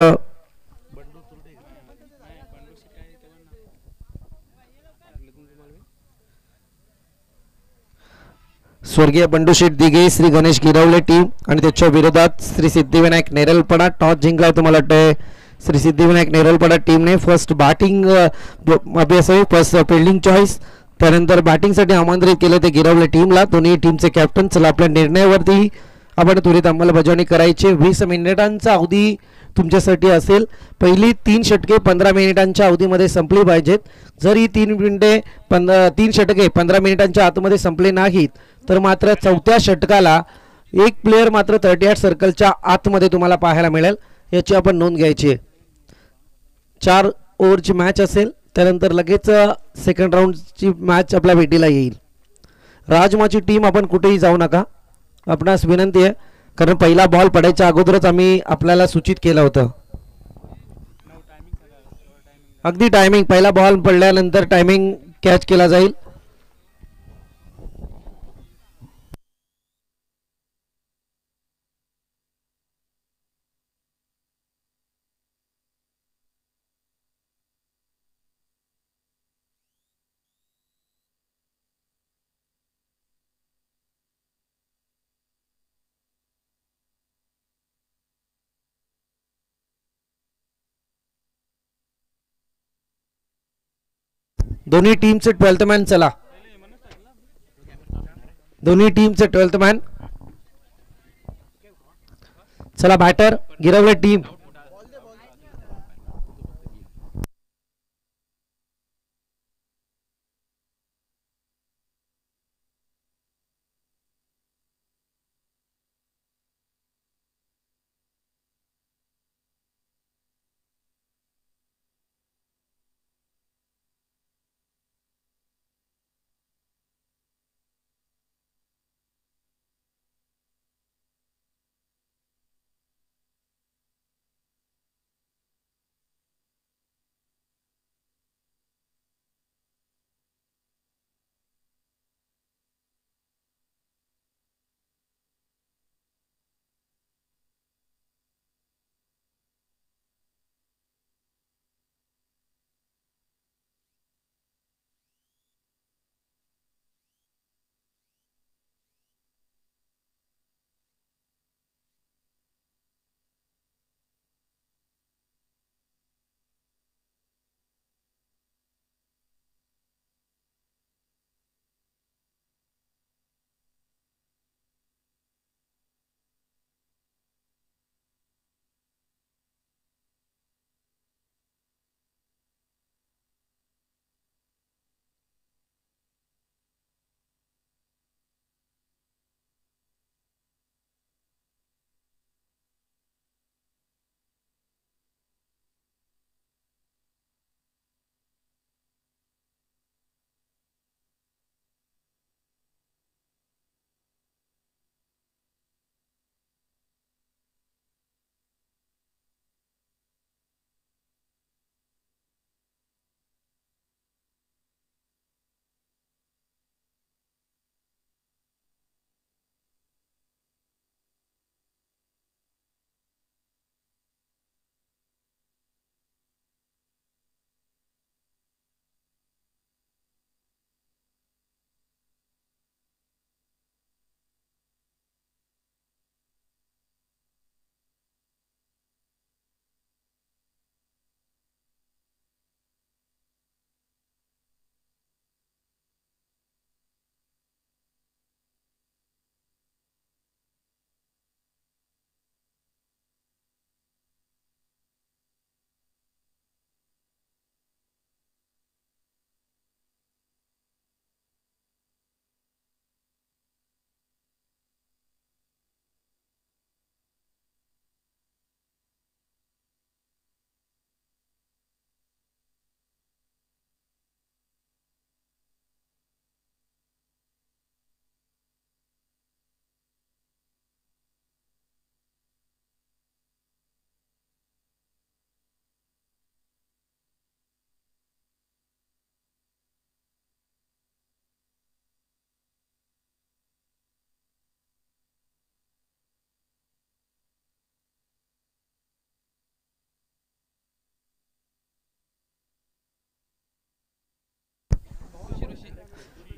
स्वर्गीय बंडूशेठ दिघे, श्री गणेश गिरवले टीम आणि त्याच्या विरोधात श्री सिद्धिविनायक नेरलपडा. टॉस जिंकला तुम्हाला वाटतंय श्री सिद्धिविनायक नेरलपडा टीमने. फर्स्ट बॅटिंग अभ्यासावी, फर्स्ट फिल्डिंग चॉईस. त्यानंतर बॅटिंगसाठी आमंत्रित केलं ते गिरवले टीमला. दोन्ही टीमचे कॅप्टन. चला आपल्या निर्णयावरती आपण त्वरित अंमलबजावणी करायची. 20 मिनिटांचा अवधी तुमच्यासाठी असेल. पहिली 3 षटके 15 मिनिटांच्या अवधीमध्ये संपली पाहिजेत. जर ही 3 षटके 15 मिनिटांच्या आतमध्ये संपले नाहीत तर मात्र चौथ्या षटकाला एक प्लेयर मात्र 38 सर्कलच्या आतमध्ये तुम्हाला पाहायला मिळेल. याची आपण नोंद घ्यायची आहे. 4 ओव्हरची मॅच असेल. त्यानंतर लगेच सेकंड राऊंडची मॅच आपल्या भेटीला येईल. राजमाची टीम आपण कुठेही जाऊ नका, आपणास विनंती आहे, कारण पहिला बॉल पडायच्या अगोदरच आम्ही आपल्याला सूचित केलं होतं. अगदी टायमिंग, पहिला बॉल पडल्यानंतर टायमिंग कॅच केला जाईल. दोन्ही टीमचे 12th मॅन. चला दोन्ही टीमचे 12th मॅन. चला बॅटर गिरवले टीम.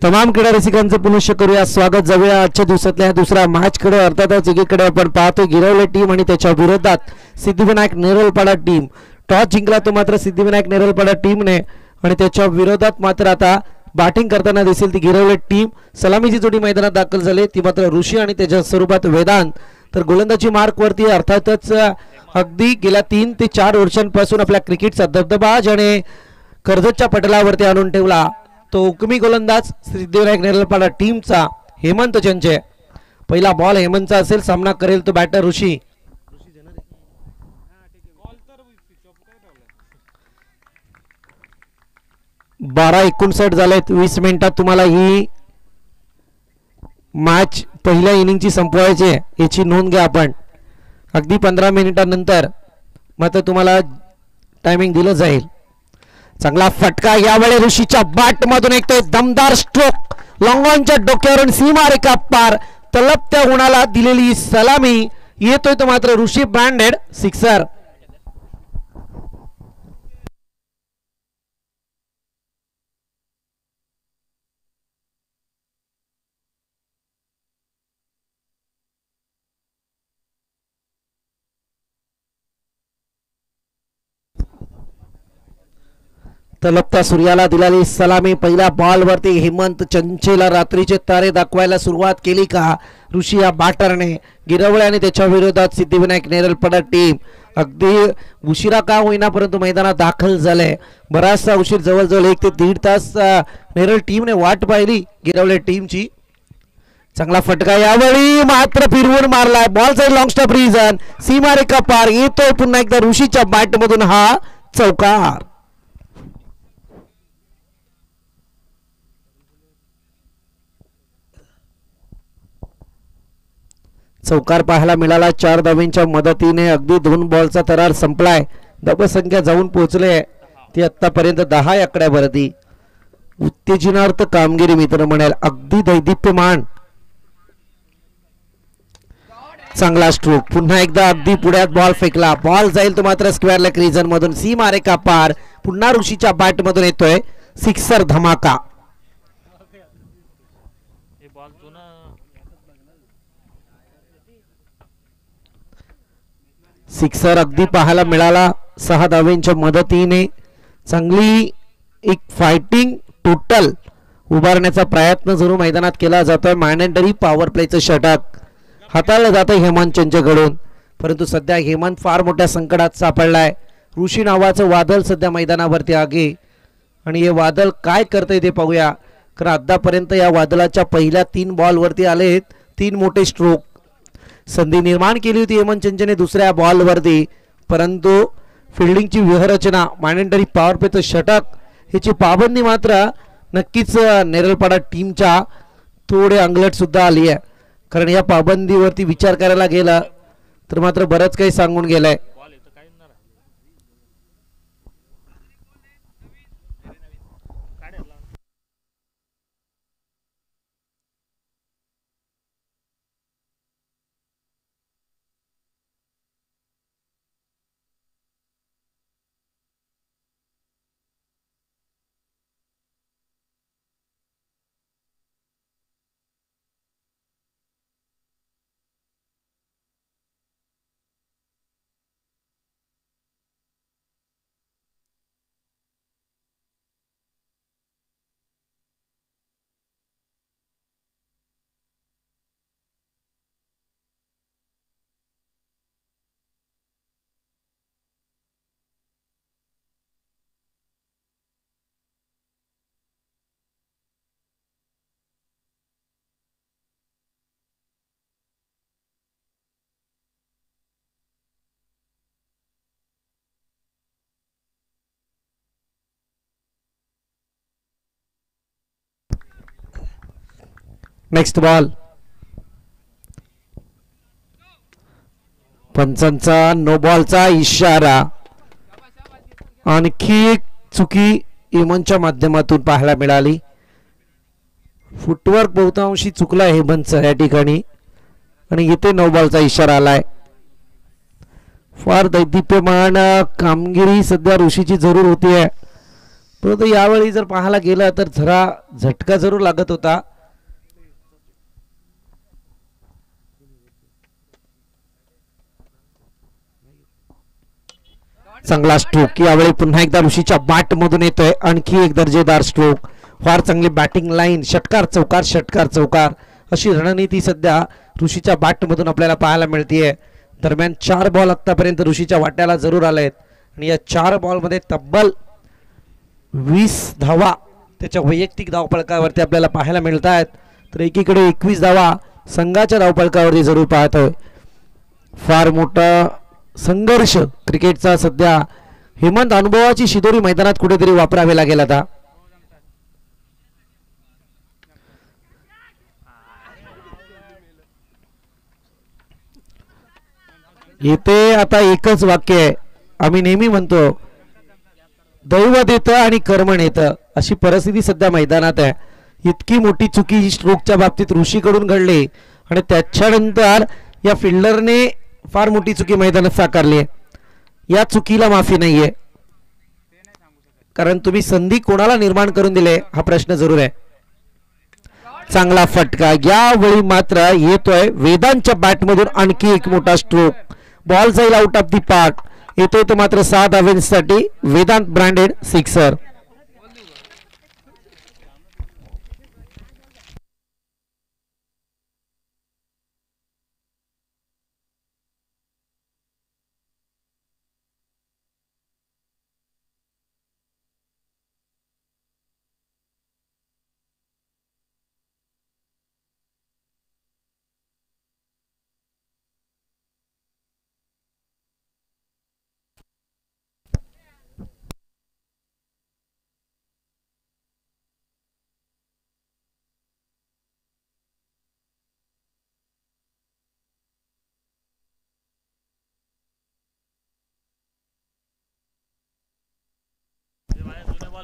तमाम क्रीडा रसिकांचं पुनश्च करूया स्वागत. जाऊया आजच्या दिवसातल्या दुसऱ्या मॅच कडे. अर्थातच एकीकडे आपण पाहतोय गिरवले टीम आणि त्याच्या विरोधात सिद्धिविनायक नेरळपाडा टीम. टॉस जिंकला तो मात्र सिद्धिविनायक नेरळपाडा टीमने आणि त्याच्या विरोधात मात्र आता बॅटिंग करताना दिसेल ती गिरवले टीम. सलामीची जोडी मैदानात दाखल झाली ती मात्र ऋषी आणि त्याच्या स्वरूपात वेदांत. तर गोलंदाजी मार्क वरती अर्थातच अगदी गेल्या 3 ते 4 वर्षांपासून आपल्या क्रिकेटचा दबदबा ज्याने कर्जतच्या पटलावरती आणून ठेवला तो हुकमी गोलंदाज सिद्धिविनायक नेरळपाडा टीमचा हेमंत चंचे. पहिला बॉल हेमंतचा असेल. सामना करेल तो बॅटर ऋषी. 12:59 झालेत. 20 मिनिटात तुम्हाला ही मॅच पहिल्या इनिंगची संपवायची आहे याची नोंद घ्या आपण. अगदी 15 मिनिटांनंतर मात्र तुम्हाला टायमिंग दिलं जाईल. चांगला फटका यावेळी ऋषीच्या बॅट मधून एक दमदार स्ट्रोक लॉंग ऑनच्या डोक्यावरून सीमारेखा पार. तलपत्या गुणाला दिलेली सलामी येतोय तो मात्र ऋषी ब्रँडेड सिक्सर. तलपत्या सूर्याला दिलेली सलामी. पहिल्या बॉल वरती हेमंत चंचेला रात्रीचे तारे दाखवायला सुरुवात केली का ऋषी या बॅटरने. गिरवळे आणि त्याच्या विरोधात सिद्धिविनायक नेरळपाडा टीम अगदी उशिरा का होईना परंतु मैदानात दाखल झाले. बराचसा उशीर जवळजवळ 1 ते 1.5 तास नेरळ टीमने वाट पाहिली गिरवळे टीमची. चांगला फटका यावेळी मात्र फिरवून मारलाय. Ball side long stop region सीमारेखा पार. येतोय पुन्हा एकदा ऋषीच्या बॅट मधून हा चौकार. चौकार पाहायला मिळाला 4 धावांच्या मदतीने. अगदी 2 बॉलचा तरार संपलाय. धावसंख्या जाऊन पोहोचले ती आतापर्यंत 10 आकड्यावरती. उत्तेजनार्थ कामगिरी मित्र म्हणाल. अगदी दैदिप्यमान. चांगला स्ट्रोक. पुन्हा एकदा अगदी पुढ्यात बॉल फेकला. बॉल जाईल तो मात्र स्क्वेअर लेग रिजन मधून सीमारेखा पार. पुन्हा ऋषीच्या बॅट मधून येतोय सिक्सर धमाका. सिक्सर अगदी पाहायला मिळाला 6 धावांच्या मदतीने. चांगली एक फायटिंग टोटल उभारण्याचा प्रयत्न जरूर मैदानात केला जातोय. मॅन्डेटरी पॉवर प्लेचं षटक हाताळलं जातं हेमंत चंचेकडून. परंतु सध्या हेमंत फार मोठ्या संकटात सापडलाय. ऋषी नावाचं वादळ सध्या मैदानावरती आहे आणि हे वादळ काय करतंय ते पाहूया. कारण आतापर्यंत या वादळाच्या पहिल्या 3 बॉलवरती आलेत 3 मोठे स्ट्रोक. संधी निर्माण केली होती हेमंत चंचेने दुसऱ्या बॉलवरती परंतु फिल्डिंगची व्यूहरचना मॅन्डेटरी पॉवर प्लेचं षटक ह्याची पाबंदी मात्र नक्कीच नेरळपाडा टीमच्या थोडे अंगलट सुद्धा आली आहे. कारण या पाबंदीवरती विचार करायला गेला तर मात्र बरंच काही सांगून गेलंय. Next ball. पंचांचा नो बॉलचा इशारा. आणखी एक चुकी हेमंतच्या माध्यमातून पाहायला मिळाली. फुटवर्क बहुतांशी चुकला हेमंतचा या ठिकाणी आणि इथे नो बॉलचा इशारा आलाय. फार दैदिप्यमान कामगिरी सध्या ऋषीची जरूर होती आहे परंतु यावेळी जर पाहायला गेलं तर जरा झटका जरूर लागत होता. चांगला स्ट्रोक यावेळी पुन्हा एकदा ऋषीच्या बॅट मधून येतोय. आणखी एक दर्जेदार स्ट्रोक. फार चांगली बॅटिंग लाईन. षटकार चौकार षटकार चौकार अशी रणनीती सध्या ऋषीच्या बॅट मधून आपल्याला पाहायला मिळतेय. दरम्यान 4 बॉल आतापर्यंत ऋषीच्या वाट्याला जरूर आलेत आणि या 4 बॉलमध्ये तब्बल 20 धावा त्याच्या वैयक्तिक धावफलकावरती आपल्याला पाहायला मिळत आहेत. तर एकीकडे 21 धावा संघाच्या धावफलकावरती जरूर पाहतोय. फार मोठा संघर्ष क्रिकेटचा सध्या हेमंत अनुभवाची शिदोरी मैदानात कुठेतरी वापरावे लागेल. आता येथे आता एकच वाक्य आहे. आम्ही नेहमी म्हणतो दैवत येतं आणि कर्मण येतं. अशी परिस्थिती सध्या मैदानात आहे. इतकी मोठी चुकी ही स्ट्रोकच्या बाबतीत ऋषीकडून घडली आणि त्याच्यानंतर या फिल्डरने फार मोठी चुकी मैदानात साकारली आहे. या चुकीला माफी नाहीये. कारण तुम्ही संधी कोणाला निर्माण करून दिले हा प्रश्न जरूर आहे. चांगला फटका यावेळी मात्र येतोय वेदांच्या बॅटमधून. आणखी एक मोठा स्ट्रोक. बॉल जाईल आउट ऑफ दी पार्क. येतोय तो मात्र 6 धावांसाठी वेदांत ब्रँडेड सिक्सर.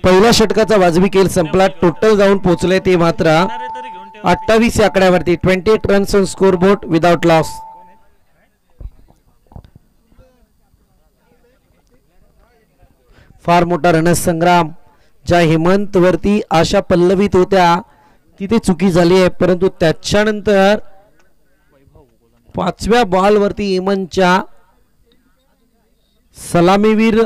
पहिल्या षटकाचा वाजवी खेळ संपला. टोटल जाऊन पोहोचले ते मात्र 28 या आकड्यावरती. 28 runs on score board without loss. फार मोठा रणसंग्राम. ज्या हेमंत वरती आशा पल्लवित होत्या तिथे चुकी झाली आहे. परंतु त्याच्यानंतर 5व्या बॉल वरती हेमंतच्या सलामीवीर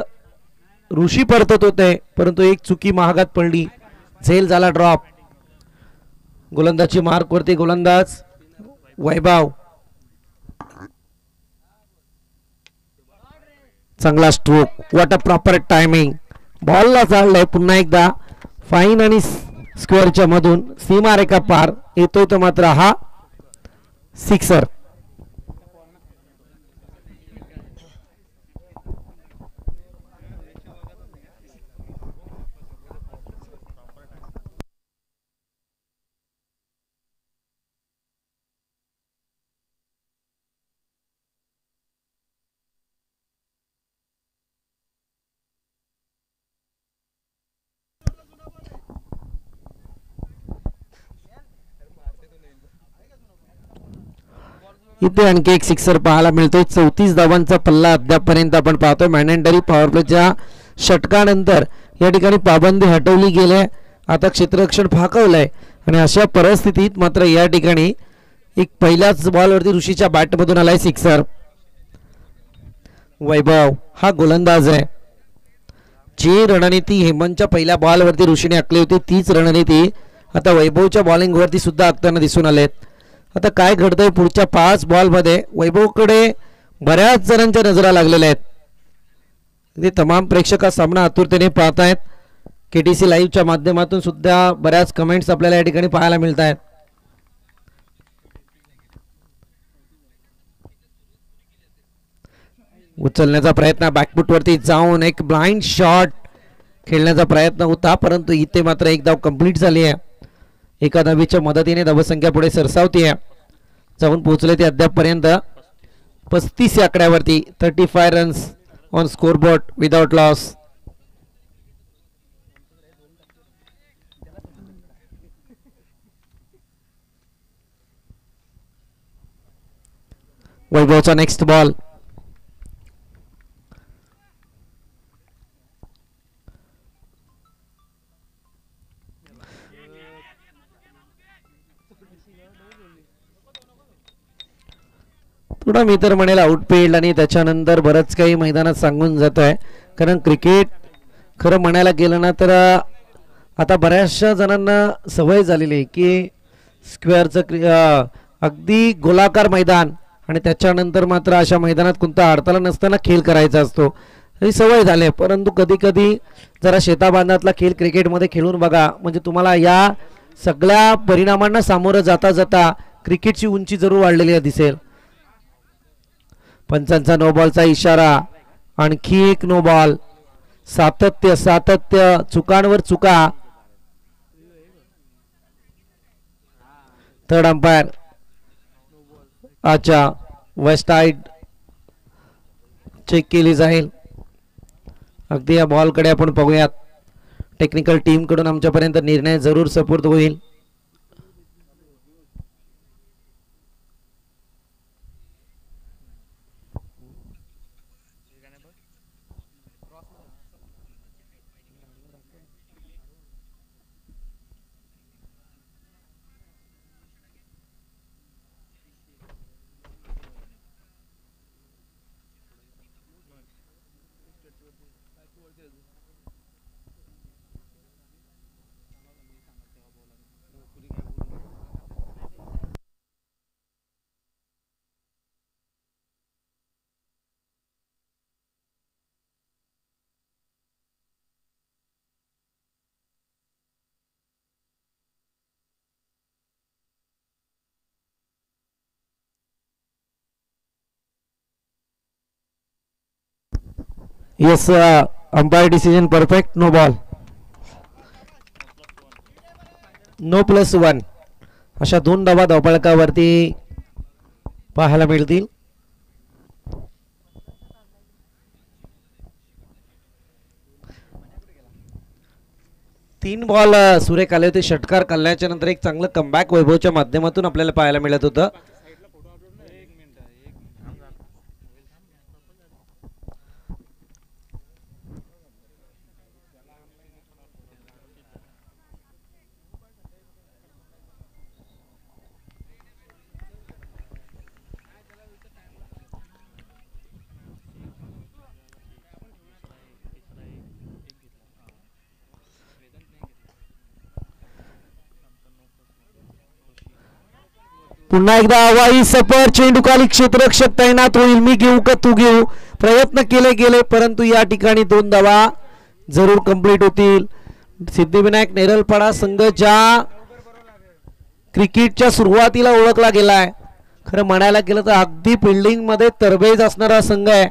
ऋषी परतत होते परंतु एक चुकी महागात पडली. झेल झाला ड्रॉप. गोलंदाजी मार्क वरती गोलंदाज वैभव. चांगला stroke. What a proper timing. बॉलला चाललंय पुन्हा एकदा फाईन आणि स्क्वेअरच्या मधून सीमारेखा पार. येतोय तो मात्र हा सिक्सर. इथे आणखी एक सिक्सर पाहायला मिळतोय. 34 धावांचा पल्ला अद्यापपर्यंत आपण पाहतोय. मॅन्डेटरी पॉवर प्लेच्या षटकानंतर या ठिकाणी पाबंदी हटवली गेली. आता क्षेत्ररक्षण फाकवलंय आणि अशा परिस्थितीत मात्र या ठिकाणी एक पहिल्याच बॉलवरती ऋषीच्या बॅटमधून आलाय सिक्सर. वैभव हा गोलंदाज आहे. जी रणनीती हेमंतच्या पहिल्या बॉलवरती ऋषीने आखली होती तीच रणनीती आता वैभवच्या बॉलिंगवरती सुद्धा आखताना दिसून आलेत. आता काय घडतंय पुढच्या 5 बॉलमध्ये वैभवकडे बऱ्याच जणांच्या नजरा लागलेल्या आहेत. ते तमाम प्रेक्षक सामना आतुरतेने पाहत आहेत. केटीसी लाईव्हच्या माध्यमातून सुद्धा बऱ्याच कमेंट्स आपल्याला या ठिकाणी पाहायला मिळत आहेत. उचलण्याचा प्रयत्न बॅकफुटवरती जाऊन एक ब्लाइंड शॉट खेळण्याचा प्रयत्न होता परंतु इथे मात्र एक धाव कंप्लीट झाली आहे. एका धावेच्या मदतीने धावसंख्या पुढे सरसावते. जाऊन पोहोचले ते अद्यापपर्यंत 35 या आकड्यावरती. 35 runs on scoreboard without loss. वैभवचा नेक्स्ट बॉल. थोडा मी तर म्हणेल आउटफील्ड आणि त्याच्यानंतर बरंच काही मैदानात सांगून जात आहे. कारण क्रिकेट खरं म्हणायला गेलं ना तर आता बऱ्याचशा जणांना सवय झालेली आहे की स्क्वेअरचं अगदी गोलाकार मैदान आणि त्याच्यानंतर मात्र अशा मैदानात कोणता अडथळा नसताना खेळ करायचा असतो, ही सवय झाली आहे. परंतु कधी कधी जरा शेताबांधातला खेळ क्रिकेटमध्ये खेळून बघा, म्हणजे तुम्हाला या सगळ्या परिणामांना सामोरं जाता जाता क्रिकेटची उंची जरूर वाढलेली दिसेल. पंचांचा नो बॉलचा इशारा, आणखी एक नो बॉल. सातत्य सातत्य, चुकांवर चुका. थर्ड अंपायर अच्छा वेस्ट साइड चेक केली जाईल. अगदी या बॉलकडे आपण पाहूयात. टेक्निकल टीम कडून आमच्यापर्यंत निर्णय जरूर सपोर्ट होईल. Yes umpire decision perfect. No ball. No +1 अशा 2 धावा धावफलकावरती पाहायला मिळतील. तीन बॉल सुरेख आले होते. षटकार काढल्याच्या नंतर एक चांगलं कमबॅक वैभवच्या माध्यमातून आपल्याला पाहायला मिळत होतं. पुन्हा एकदा हवाई सफर. चेंडू खाली क्षेत्ररक्षक तैनात होईल. मी घेऊ का तू घेऊ, प्रयत्न केले गेले परंतु या ठिकाणी 2 धावा जरूर कंप्लीट होतील. सिद्धिविनायक नेरलपाडा संघ ज्या क्रिकेटच्या सुरुवातीला ओळखला गेलाय, खरं म्हणायला गेलं तर अगदी फिल्डिंग मध्ये तरबेज असणारा संघ आहे.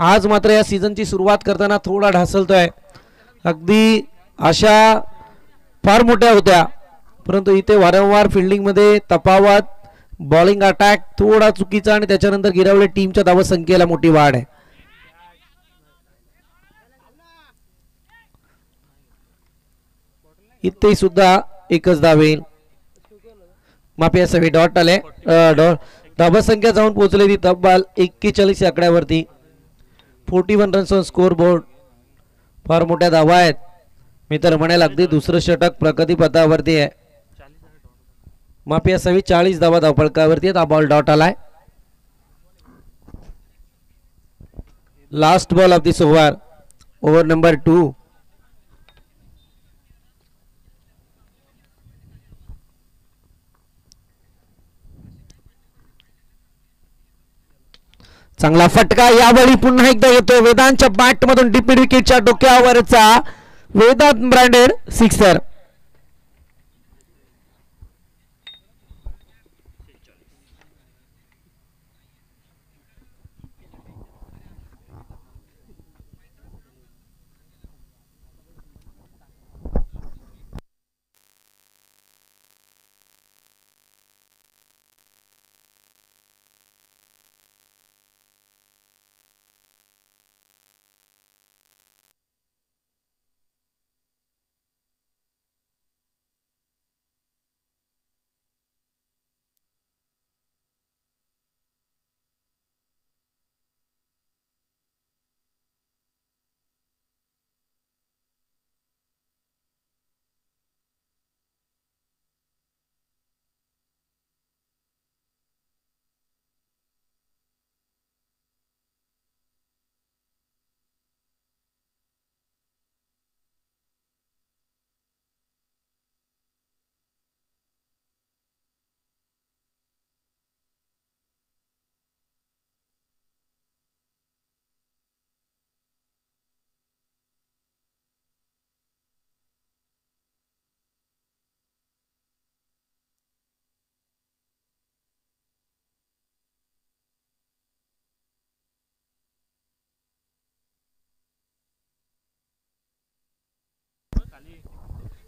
आज मात्र या सीझनची सुरुवात करताना थोडा ढासळतोय. अगदी आशा फार मोठ्या होत्या परंतु इथे वारंवार फिल्डिंग मध्ये तफावत, बॉलिंग अटॅक थोडा चुकीचा आणि त्याच्यानंतर गिरावले टीमच्या धावसंख्येला मोठी वाढ आहे. इथे सुद्धा एकच धाव येईल. माफी असावी. डॉट आले. धावसंख्या जाऊन पोहोचलेली तब्बल 41 आकड्यावरती. 41 रन्स ऑन स्कोर बोर्ड. फार मोठ्या धावा आहेत. मी तर म्हणेल अगदी दुसरं षटक प्रगतीपथावरती आहे. माफी असावी. 40 धावा धावफलकावरती आहेत. हा बॉल डॉट आलाय. Last ball of this over, over number 2. चांगला फटका यावेळी पुन्हा एकदा येतोय वेदांतच्या बॅट मधून. डीपी विकेटच्या डोक्यावरचा वेदांत ब्रँडेड सिक्सर.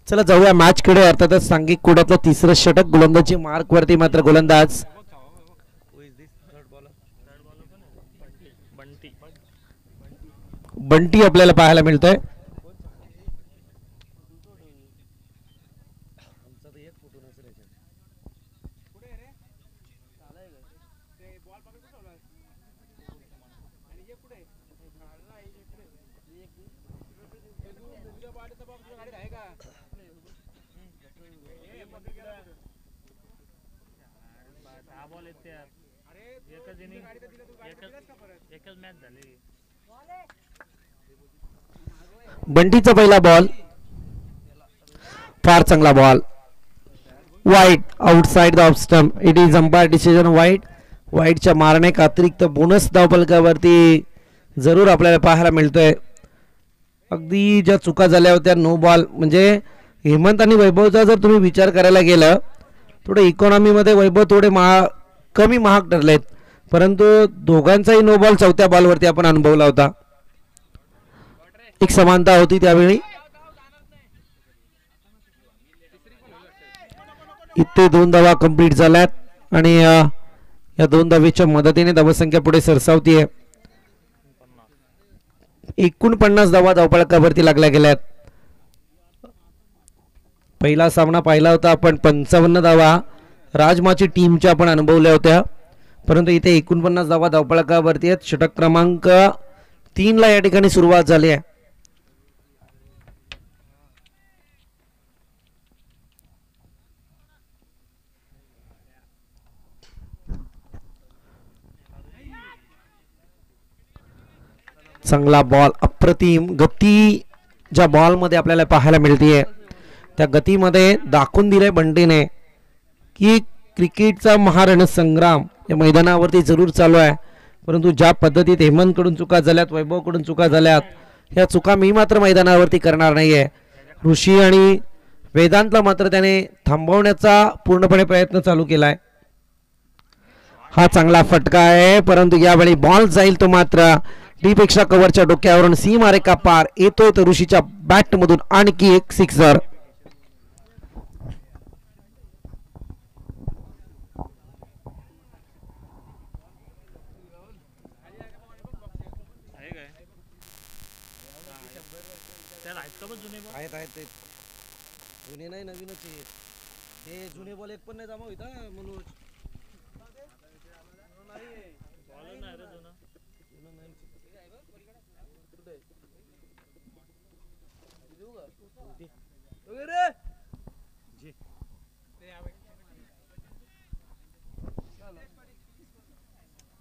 चला जाऊया मॅच कडे. अर्थातच सांघिक कोड्यातलं तिसरं षटक गोलंदाजी मार्क वरती मात्र गोलंदाज बंटी आपल्याला पाहायला मिळतोय. बंटीचा पहिला बॉल फार चांगला ball wide outside the off stump. It is umpire decision वाईट. वाईटच्या मारण्याक अतिरिक्त बोनस धावफलकावरती जरूर आपल्याला पाहायला मिळतोय. अगदी ज्या चुका झाल्या होत्या नो बॉल. म्हणजे हेमंत आणि वैभवचा जर तुम्ही विचार करायला गेलं थोडे इकॉनॉमीमध्ये वैभव थोडे कमी महाग ठरलेत, परंतु दोघांचाही नो बॉल चौथ्या बॉलवरती आपण अनुभवला होता. एक समानता होती त्यावेळी. इथे 2 धावा कंप्लीट झाल्यात आणि या 2 धावेच्या मदतीने धावसंख्या पुढे सरसावतीये. 49 धावा धावफलकावरती लागल्या गेल्यात. पहिला सामना पाहिला होता आपण 55 धावा राजमाची टीमच्या आपण अनुभवल्या होत्या, परंतु इथे 49 धावा धावफलकावरती आहेत. षटक क्रमांक 3 ला या ठिकाणी सुरुवात झाली आहे. चांगला बॉल अप्रतिम गती ज्या बॉलमध्ये आपल्याला पाहायला मिळते त्या गतीमध्ये दाखवून दिलंय बंटीने की क्रिकेटचा महारणसंग्राम या मैदानावरती जरूर चालू आहे. परंतु ज्या पद्धतीत हेमंतकडून चुका झाल्यात वैभवकडून चुका झाल्यात ह्या चुका मी मात्र मैदानावरती करणार नाहीये. ऋषी आणि वेदांतला मात्र त्याने थांबवण्याचा पूर्णपणे प्रयत्न चालू केलाय. हा चांगला फटका आहे परंतु यावेळी बॉल जाईल तो मात्र डीपेक्षा कव्हरच्या डोक्यावरून सीमारेखा पार येतोय तर ऋषीच्या बॅट मधून आणखी एक सिक्सर. जुने नाही नवीनच हे जुने बॉल एक पण नाही जमा होता मनोज.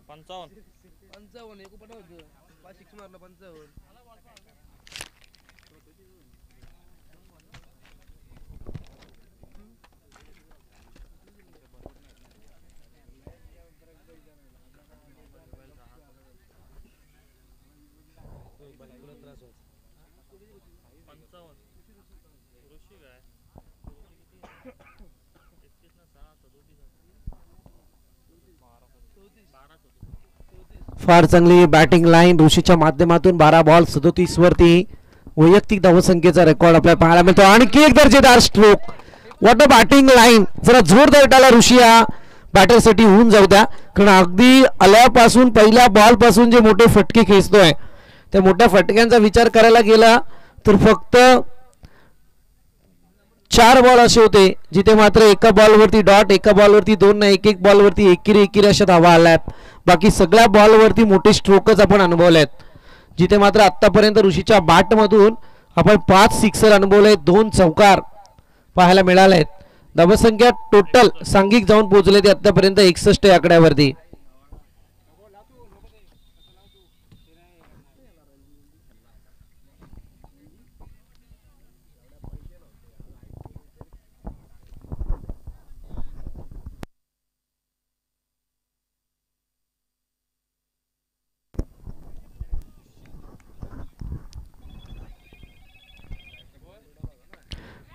पंचावन्न एक पण होतं 5 मारला 55. फार चांगली बॅटिंग लाईन ऋषीच्या माध्यमातून 12 बॉल 37 वरती वैयक्तिक धावसंख्येचा रेकॉर्ड आपल्याला पाहायला मिळतो. आणखी एक दर्जेदार stroke. What a batting line. जरा जोरदार टाळा ऋषी या बॅटरसाठी होऊन जाऊ द्या, कारण अगदी आल्यापासून पहिल्या बॉल पासून जे मोठे फटके खेचतोय त्या मोठ्या फटक्यांचा विचार करायला गेला तर फक्त 4 बॉल असे होते जिथे मात्र एका बॉलवरती डॉट, एका बॉलवरती 2 नाही, एक बॉलवरती एकेरी अशा धावा आल्यात. बाकी सगळ्या बॉलवरती मोठे स्ट्रोकच आपण अनुभवलेत, जिथे मात्र आतापर्यंत ऋषीच्या बॅटमधून आपण 5 सिक्सर अनुभवले, 2 चौकार पाहायला मिळालेत. धावसंख्या टोटल सांघिक जाऊन पोहोचले ते आतापर्यंत 61 या आकड्यावरती.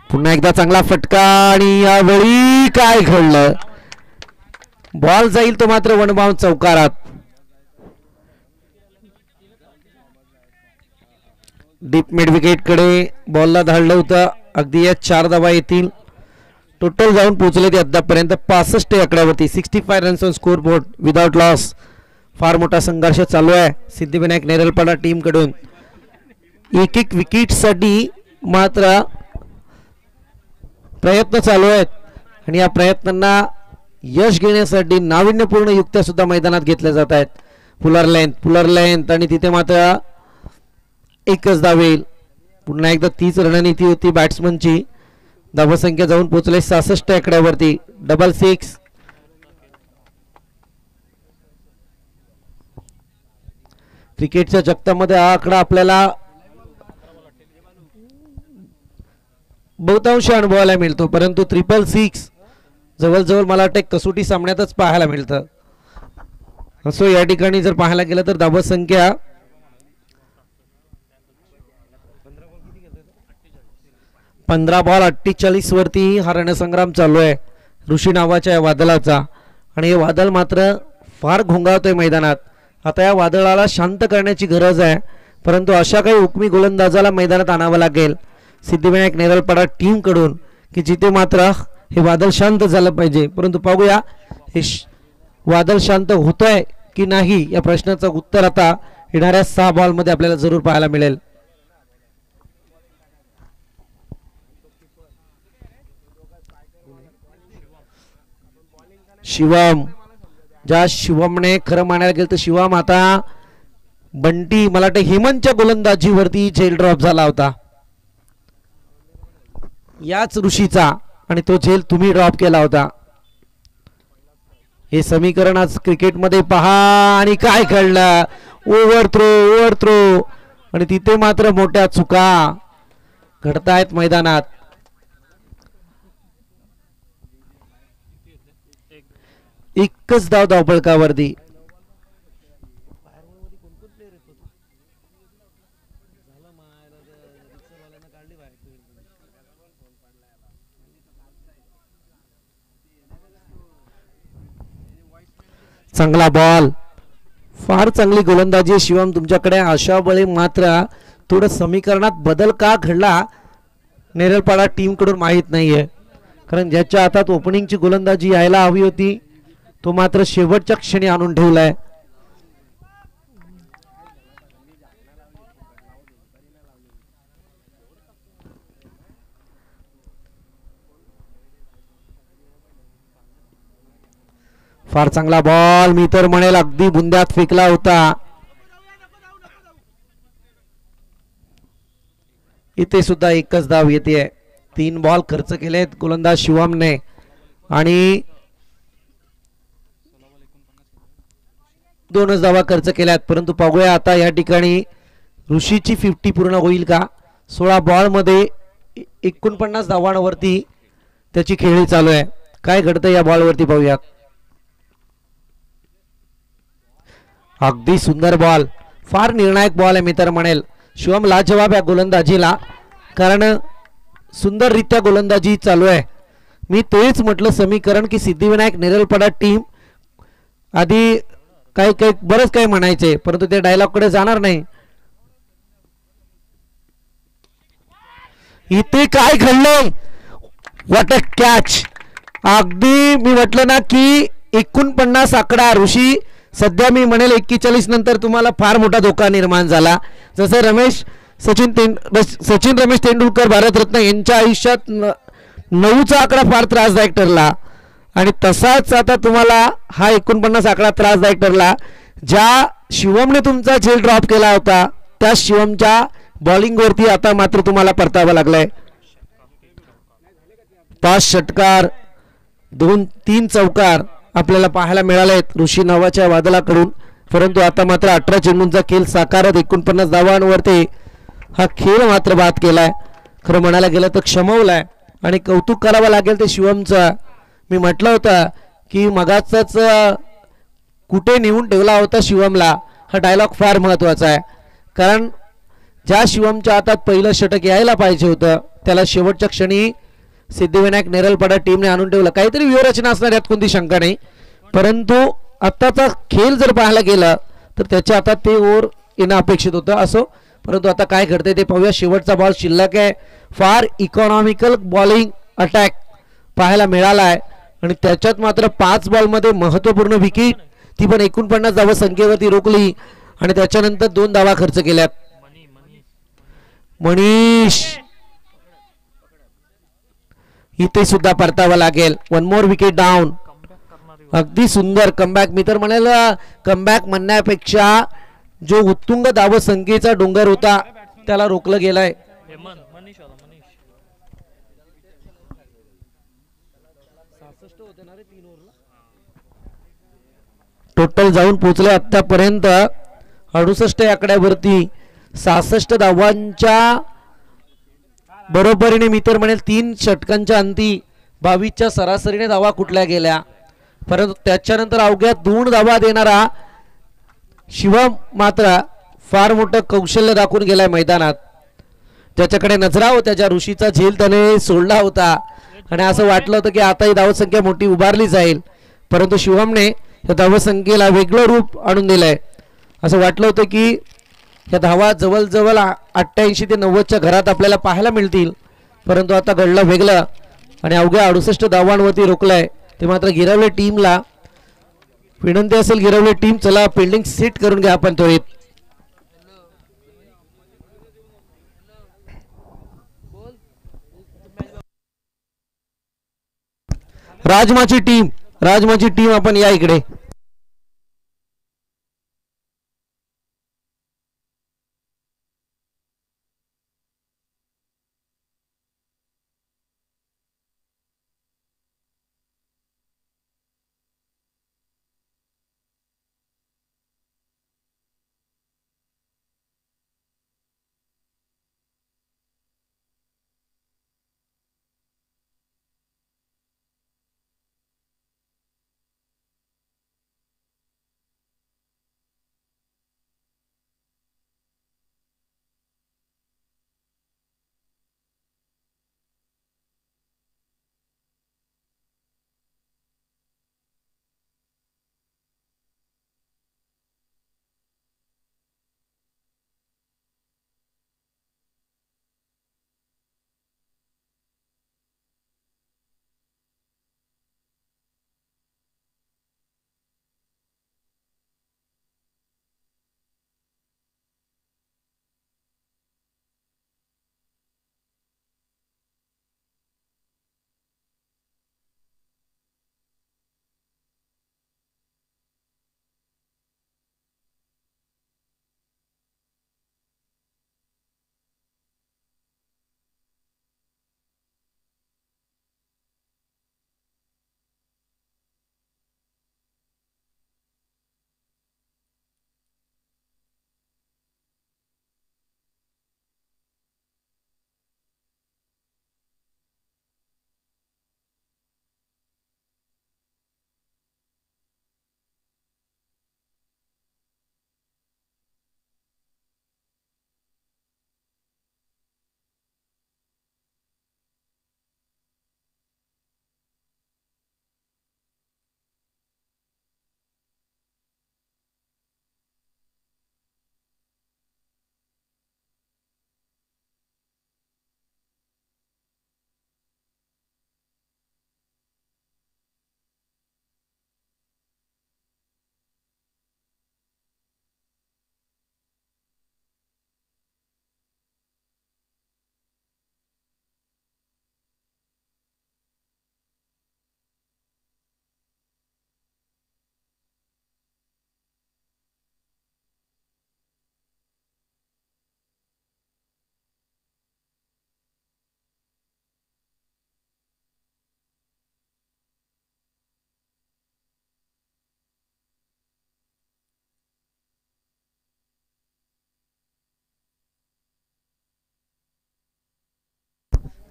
पुन्हा एकदा चांगला फटका आणि यावेळी काय घडलं. बॉल जाईल तो मात्र वन बाउंड चौकारात. डीप मिड विकेट कडे बॉलला धाडलं होतं अगदी या 4 धावा येतील. टोटल जाऊन पोहोचले ते अद्यापर्यंत 65 आकड्यावरती. 65 runs on score board without loss. फार मोठा संघर्ष चालू आहे सिद्धिविनायक नेरलपाडा टीम कडून. एक एक विकेटसाठी मात्र प्रयत्न चालू आहेत आणि या प्रयत्नांना यश घेण्यासाठी नाविन्यपूर्ण युक्त्या सुद्धा मैदानात घेतल्या जात आहेत. पुलर लेंथ आणि तिथे मात्र एकच धाव येईल. पुन्हा एकदा तीच रणनीती होती बॅट्समनची. धावसंख्या जाऊन पोहोचले 66 आकड्यावरती. डबल 6. क्रिकेटच्या जगतामध्ये हा आकडा आपल्याला बहुतांश अनुभवायला मिळतो, परंतु 666 जवळजवळ मला वाटतं कसोटी सामन्यातच पाहायला मिळतं. असो या ठिकाणी जर पाहायला गेलं तर धावसंख्या 15 बॉल 48 वरती हा रणसंग्राम चालू आहे ऋषी नावाच्या या वादळाचा. आणि हे वादळ मात्र फार घोंगावतोय मैदानात. आता या वादळाला शांत करण्याची गरज आहे, परंतु अशा काही हुकमी गोलंदाजाला मैदानात आणावं लागेल सिद्धिविनायक नेरलपाडा टीम कडून की जिथे मात्र हे वादळ शांत झालं पाहिजे. परंतु पाहूया हे वादळ शांत होतंय की नाही या प्रश्नाचं उत्तर आता येणाऱ्या 6 बॉलमध्ये आपल्याला जरूर पाहायला मिळेल. शिवम, ज्या शिवमने खरं म्हणायला गेलं तर शिवम आता बंटी मला वाटतं हेमंतच्या गोलंदाजीवरती झेल ड्रॉप झाला होता याच ऋषीचा आणि तो झेल तुम्ही ड्रॉप केला होता. हे समीकरण आज क्रिकेटमध्ये पहा आणि काय घडलं. ओव्हर थ्रो आणि तिथे मात्र मोठ्या चुका घडतायत मैदानात. एकच धाव धावपळकावरती. चांगला बॉल, फार चांगली गोलंदाजी शिवम तुमच्याकडे. अशा वेळी मात्र थोडं समीकरणात बदल का घडला नेरलपाडा टीम कडून माहीत नाहीये, कारण ज्याच्या हातात ओपनिंगची गोलंदाजी यायला हवी होती तो मात्र शेवटच्या क्षणी आणून ठेवलाय. फार चांगला बॉल, मी तर म्हणेल अगदी बुंद्यात फेकला होता. इथे सुद्धा एकच धाव येते. 3 बॉल खर्च केलेत गोलंदाज शिवमने आणि 2च धावा खर्च केल्यात. परंतु पाहूया आता या ठिकाणी ऋषीची 50 पूर्ण होईल का. 16 बॉल मध्ये 49 धावांवरती त्याची खेळी चालू आहे. काय घडतं या बॉलवरती पाहूयात. अगदी सुंदर बॉल, फार निर्णायक बॉल आहे मी तर म्हणेल. शिवम लाजवाब या गोलंदाजीला, कारण सुंदररित्या गोलंदाजी चालू आहे. मी तेच म्हटलं समीकरण की सिद्धिविनायक नेरलपाडा टीम आधी काही बरंच काही म्हणायचे, परंतु ते डायलॉग कडे जाणार नाही. इथे काय घडलंय, व्हॉट अ कॅच. अगदी मी म्हटलं ना की 49 आकडा ऋषी. सध्या मी म्हणेल 41 नंतर तुम्हाला फार मोठा धोका निर्माण झाला. जसं सचिन रमेश तेंडुलकर भारतरत्न यांच्या आयुष्यात 9चा आकडा फार त्रासदायक ठरला आणि तसाच आता तुम्हाला हा 49 आकडा त्रासदायक ठरला. ज्या शिवमने तुमचा झेल ड्रॉप केला होता त्या शिवमच्या बॉलिंगवरती आता मात्र तुम्हाला परतावं लागलंय. 5 षटकार 2-3 चौकार आपल्याला पाहायला मिळालेत ऋषी नावाच्या वादळाकडून. परंतु आता मात्र 18 चेंडूंचा खेळ साकारत 49 धावांवरती हा खेळ मात्र बाद केलाय. खरं म्हणायला गेलं तर क्षमवलाय आणि कौतुक करावं लागेल ते शिवमचं. मी म्हटलं होतं की मगाचाच कुठे नेऊन ठेवला होता शिवमला, हा डायलॉग फार महत्वाचा आहे. कारण ज्या शिवमच्या हातात पहिलं षटक यायला पाहिजे होतं त्याला शेवटच्या क्षणी सिद्धिविनायक नेरलपाडा टीमने आणून ठेवलं. काहीतरी व्यूहरचना असणार यात कोणती शंका नाही, परंतु आत्ताचा खेळ जर पाहायला गेला तर त्याच्या हातात ते ओव्हर येणं अपेक्षित होतं. असो, परंतु आता काय घडते ते पाहूया. शेवटचा बॉल शिल्लक आहे. फार इकॉनॉमिकल बॉलिंग अटॅक पाहायला मिळाला आहे आणि त्याच्यात मात्र 5 बॉलमध्ये महत्त्वपूर्ण विकेट, ती पण 49 धावा संख्येवरती रोखली आणि त्याच्यानंतर 2 धावा खर्च केल्यात. मनीष इथे सुद्धा परतावा लागेल. 1 मोर विकेट डाऊन. अगदी सुंदर कमबॅक. मी तर म्हणाल कमबॅक म्हणण्यापेक्षा जो उत्तुंग धावसंख्येचा डोंगर होता त्याला रोखलं गेलाय. टोटल जाऊन पोहोचले आतापर्यंत 68 आकड्यावरती 66 धावांच्या बरोबरीने. मी तर म्हणेल 3 षटकांच्या अंती 22च्या सरासरीने धावा कुठल्या गेल्या. परंतु त्याच्यानंतर अवघ्या 2 धावा देणारा शिवम मात्र फार मोठं कौशल्य दाखवून गेलाय मैदानात. ज्याच्याकडे नजरा होत्या, ज्या ऋषीचा झेल त्याने सोडला होता आणि असं वाटलं होतं की आता ही धावसंख्या मोठी उभारली जाईल, परंतु शिवमने या धावसंख्येला वेगळं रूप आणून दिलंय. असं वाटलं होतं की या धावा जवळजवळ 88 ते 90च्या घरात आपल्याला पाहायला मिळतील, परंतु आता घडलं वेगळं आणि अवघ्या 68 धावांवरती रोखलंय. ते मात्र गिरवले टीमला विनंती असेल, गिरवले टीम चला फिल्डिंग सेट करून घ्या आपण त्वरित. राजमाची टीम आपण या इकडे.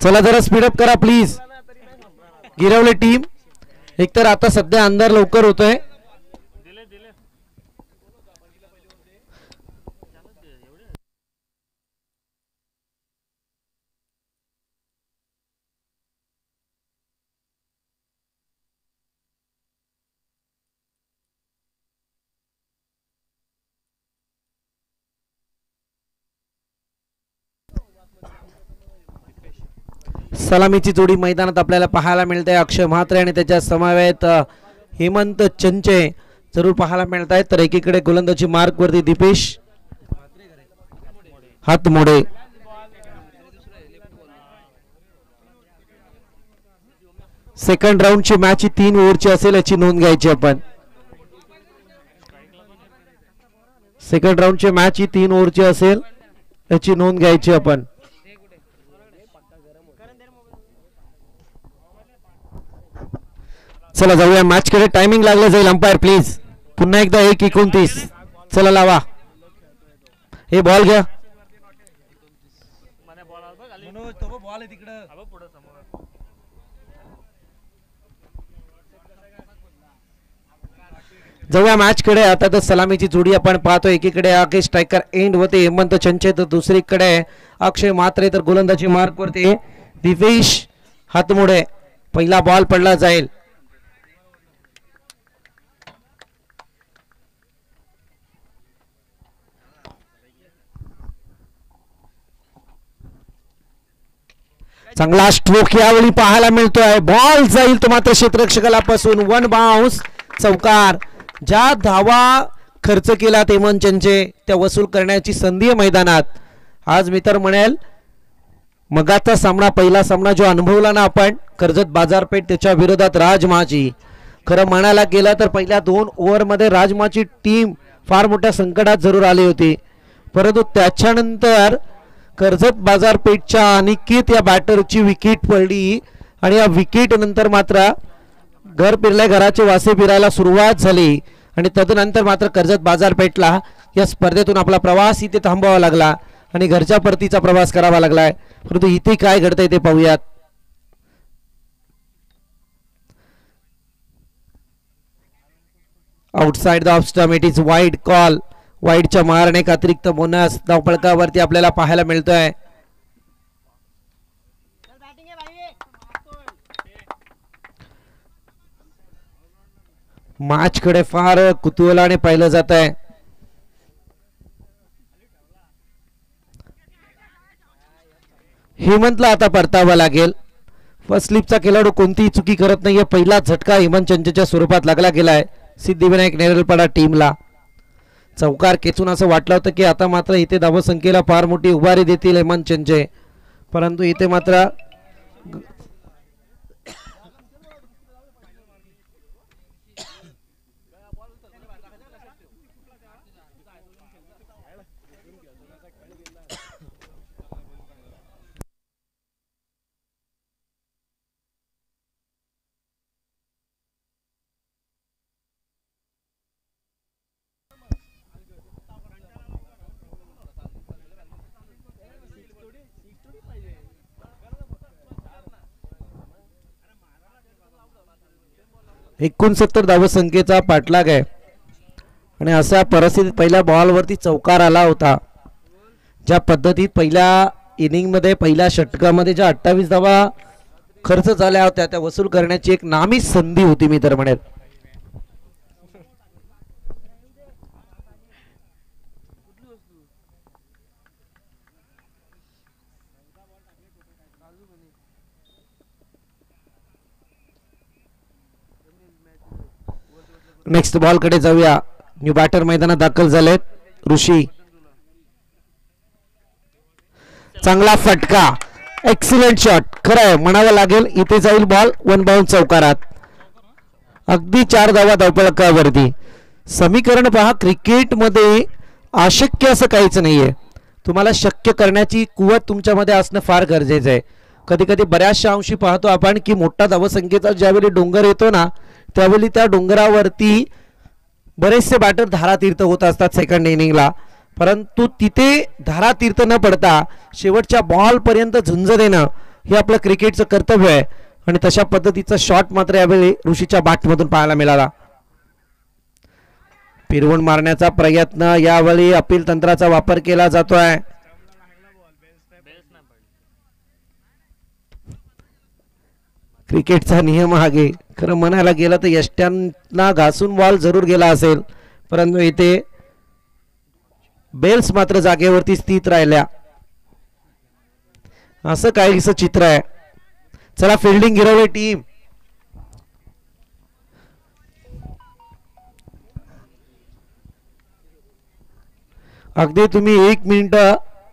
चला जरा स्पीडअप करा प्लीज गिरवले टीम. एकतर आता सध्या अंधार लवकर होतोय. सलामीची जोडी मैदानात आपल्याला पाहायला मिळते. अक्षय म्हात्रे आणि त्याच्या समवेत हेमंत चंचे जरूर पाहायला मिळत आहेत. तर एकीकडे गोलंदाजी मार्क वरती दीपेश हातमोडे. सेकंड राऊंडची मॅच ही 3 ओव्हरची असेल याची नोंद घ्यायची आपण. सेकंड राऊंडची मॅच ही 3 ओव्हरची असेल याची नोंद घ्यायची आपण. चला जाऊया मॅच कडे. टायमिंग लागलं जाईल. Umpire please. पुन्हा एकदा 1:29. चला लावा. हे बॉल घ्या. जाऊया मॅच कडे. आता तर सलामीची जोडी आपण पाहतो. एकीकडे आगे स्ट्रायकर एंड होते हेमंत चंचे, तर दुसरीकडे अक्षय म्हात्रे, तर गोलंदाजी मार्क वरती दिवेश हातमोडे. पहिला बॉल पडला जाईल. चांगला स्ट्रोक यावेळी पाहायला मिळतोय. बॉल जाईल तो मात्र क्षेत्ररक्षकाला पासून. 1 बाउन्स. चौकार. ज्या धावा खर्च केला हेमंत चंचे त्या वसूल करण्याची संधी आहे मैदानात. आज मी तर म्हणेल मगाचा सामना, पहिला सामना जो अनुभवला ना आपण कर्जत बाजारपेठ, त्याच्या विरोधात राजमाची, खरं म्हणायला गेलं तर पहिल्या 2 ओव्हरमध्ये राजमाची टीम फार मोठ्या संकटात जरूर आली होती. परंतु त्याच्यानंतर कर्जत बाजारपेठच्या अनिकेत या बॅटरची विकेट पडली आणि या विकेट नंतर मात्र घर फिरल्या घराचे वासे फिरायला सुरुवात झाली आणि तदनंतर मात्र कर्जत बाजारपेठला या स्पर्धेतून आपला प्रवास इथे थांबवावा लागला आणि घरच्या परतीचा प्रवास करावा लागलाय. परंतु इथे काय घडतंय ते पाहूयात. Outside the off stump. It is wide call. वाईडच्या मारणे एक अतिरिक्त बोनस धावफलकावरती आपल्याला पाहायला मिळतोय. मॅच कडे फार कुतूहलाने पाहिलं जात आहे. हेमंतला आता परतावा लागेल. फर्स्ट स्लिपचा खेळाडू कोणतीही चुकी करत नाहीये. पहिला झटका हेमंत चंचेच्या स्वरूपात लागला गेलाय सिद्धिविनायक नेरलपाडा टीमला. चौकार खेचून असं वाटलं होतं की आता मात्र इथे धावसंख्येला फार मोठी उभारी देतील हेमंत चंचे, परंतु इथे मात्र एकोणसत्तर धावसंख्येचा पाठलाग आहे आणि अशा परिस्थितीत पहिल्या बॉलवरती चौकार आला होता. ज्या पद्धतीत पहिल्या इनिंगमध्ये पहिल्या षटकामध्ये ज्या 28 धावा खर्च झाल्या होत्या त्या वसूल करण्याची एक नामी संधी होती मी तर म्हणेल. नेक्स्ट बॉल कडे जाऊया. न्यू बॅटर मैदानात दाखल झालेत. ऋषी चांगला फटका. Excellent shot. खरं आहे म्हणावं लागेल. इथे जाईल बॉल 1 बाउंस चौकारात. अगदी 4 धावा धावफलकावरती. समीकरण पहा, क्रिकेटमध्ये अशक्य असं काहीच नाहीये. तुम्हाला शक्य करण्याची कुवत तुमच्यामध्ये असणं फार गरजेचं आहे. कधी कधी बऱ्याचशा अंशी पाहतो आपण की मोठा धावसंख्येचा ज्यावेळी डोंगर येतो ना त्यावेळी त्या डोंगरावरती बरेचसे बॅटर धारातीर्थ होत असतात सेकंड इनिंगला, परंतु तिथे धारातीर्थ न पडता शेवटच्या बॉल पर्यंत झुंज देणं हे आपलं क्रिकेटचं कर्तव्य आहे आणि तशा पद्धतीचा शॉट मात्र यावेळी ऋषीच्या बॅटमधून पाहायला मिळाला. फिरवून मारण्याचा प्रयत्न, यावेळी अपील तंत्राचा वापर केला जातोय. क्रिकेटचा नियम आहे. खरं म्हणायला गेलं तर यष्ट्यांना घासून बॉल जरूर गेला असेल, परंतु इथे बेल्स मात्र जागेवरती स्थित राहिल्या. असं काहीसं चित्र आहे. चला फिल्डिंग गिरवले टीम. अगदी तुम्ही 1 मिनिट